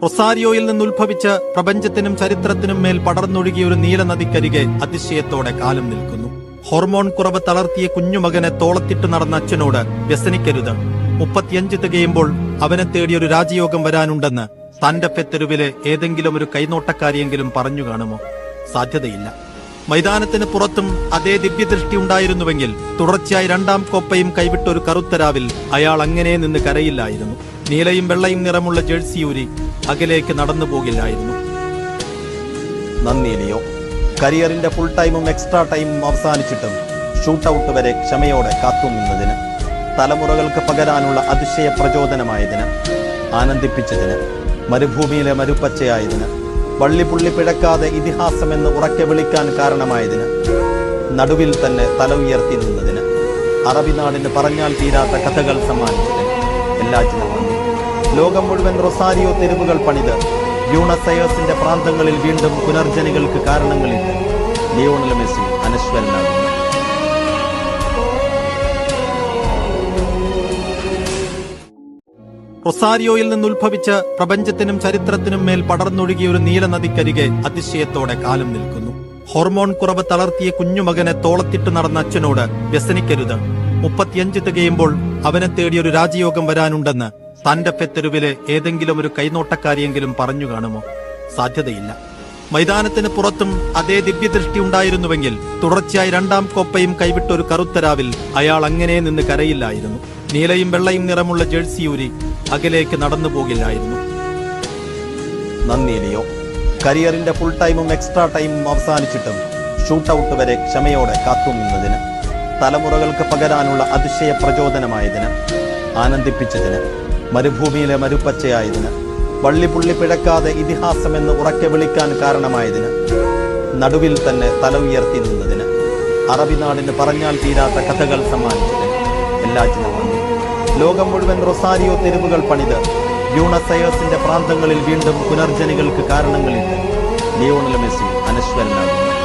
റൊസാരിയോയിൽ നിന്നുത്ഭവിച്ച് പ്രപഞ്ചത്തിനും ചരിത്രത്തിനും മേൽ പടർന്നൊഴുകിയ ഒരു നീലനദിക്കരികെ അതിശയത്തോടെ കാലം നിൽക്കുന്നു. ഹോർമോൺ കുറവ് തളർത്തിയ കുഞ്ഞുമകനെ തോളത്തിട്ട് നടന്ന അച്ഛനോട് വ്യസനിക്കരുത്, 35 തികയുമ്പോൾ അവനെ തേടിയൊരു രാജയോഗം വരാനുണ്ടെന്ന് തന്റെ തെരുവിലെ ഏതെങ്കിലും ഒരു കൈനോട്ടക്കാരിയെങ്കിലും പറഞ്ഞു കാണുമോ? സാധ്യതയില്ല. മൈതാനത്തിന് പുറത്തും അതേ ദിവ്യദൃഷ്ടി ഉണ്ടായിരുന്നുവെങ്കിൽ തുടർച്ചയായി 2ാം കോപ്പയും കൈവിട്ടൊരു കറുത്തരാവിൽ അയാൾ അങ്ങനെ നിന്ന് കരയില്ലായിരുന്നു. നീലയും വെള്ളയും നിറമുള്ള ജേഴ്സിയൂരി അകലേക്ക് നടന്നു പോകില്ലായിരുന്നു. നന്ദി ലിയോ. കരിയറിന്റെ ഫുൾ ടൈമും എക്സ്ട്രാ ടൈമും അവസാനിച്ചിട്ടും ഷൂട്ട് ഔട്ട് വരെ ക്ഷമയോടെ കാത്തുനിന്നതിന്, തലമുറകൾക്ക് പകരാനുള്ള അതിശയ പ്രചോദനമായതിന്, ആനന്ദിപ്പിച്ചതിന്, മരുഭൂമിയിലെ മരുപ്പച്ചയായതിന്, വള്ളിപുള്ളി പിഴക്കാതെ ഇതിഹാസമെന്ന് ഉറക്കെ വിളിക്കാൻ കാരണമായതിന്, നടുവിൽ തന്നെ തല ഉയർത്തി നിന്നതിന്, അറബി നാടിന് പറഞ്ഞാൽ തീരാത്ത കഥകൾ സമ്മാനിച്ചതിന് എല്ലാറ്റിനും നന്ദി. ലോകം മുഴുവൻ റൊസാരിയോ തെരുവുകൾ പണിത് ബ്യൂണസ് അയേഴ്സിന്റെ പ്രാന്തങ്ങളിൽ വീണ്ടും പുനർജനികൾക്ക് കാരണങ്ങളില്ല. Lionel Messi അനശ്വരനാകുന്നു. റൊസാരിയോയിൽ നിന്നുത്ഭവിച്ച് പ്രപഞ്ചത്തിനും ചരിത്രത്തിനും മേൽ പടർന്നൊഴുകിയ ഒരു നീലനദിക്കരികെ അതിശയത്തോടെ കാലം നിൽക്കുന്നു. ഹോർമോൺ കുറവ് തളർത്തിയ കുഞ്ഞുമകനെ തോളത്തിട്ട് നടന്ന അച്ഛനോട് വ്യസനിക്കരുത്, 35 തികയുമ്പോൾ അവനെ തേടിയൊരു രാജയോഗം വരാനുണ്ടെന്ന് തന്റെ തെരുവിലെ ഏതെങ്കിലും ഒരു കൈനോട്ടക്കാരിയെങ്കിലും പറഞ്ഞു കാണുമോ? സാധ്യതയില്ല. മൈതാനത്തിന് പുറത്തും അതേ ദിവ്യദൃഷ്ടി ഉണ്ടായിരുന്നുവെങ്കിൽ തുടർച്ചയായി 2ാം കോപ്പയും കൈവിട്ടൊരു കറുത്തരാവിൽ അയാൾ അങ്ങനെ നിന്ന് കരയില്ലായിരുന്നു. നീലയും വെള്ളയും നിറമുള്ള ജേഴ്സിയൂരി അകലേക്ക് നടന്നു പോകില്ലായിരുന്നു. നന്ദി ലിയോ. കരിയറിന്റെ ഫുൾ ടൈമും എക്സ്ട്രാ ടൈമും അവസാനിച്ചിട്ടും ഷൂട്ട് ഔട്ട് വരെ ക്ഷമയോടെ കാത്തുനിന്നതിന്, തലമുറകൾക്ക് പകരാനുള്ള അതിശയ പ്രചോദനമായതിന്, ആനന്ദിപ്പിച്ചതിന്, മരുഭൂമിയിലെ മരുപ്പച്ചയായതിന്, വള്ളിപുള്ളി പിഴക്കാതെ ഇതിഹാസമെന്ന് ഉറക്കെ വിളിക്കാൻ കാരണമായതിന്, നടുവിൽ തന്നെ തല ഉയർത്തി നിന്നതിന്, അറബി നാടിന് പറഞ്ഞാൽ തീരാത്ത കഥകൾ സമ്മാനിച്ചതിന് എല്ലാറ്റിനും നന്ദി. ലോകം മുഴുവൻ റൊസാരിയോ തെരുവുകൾ പണിത് ബ്യൂണസ് അയേഴ്സിന്റെ പ്രാന്തങ്ങളിൽ വീണ്ടും പുനർജനികൾക്ക് കാരണങ്ങളില്ല. Lionel Messi അനശ്വരനാകുന്നു.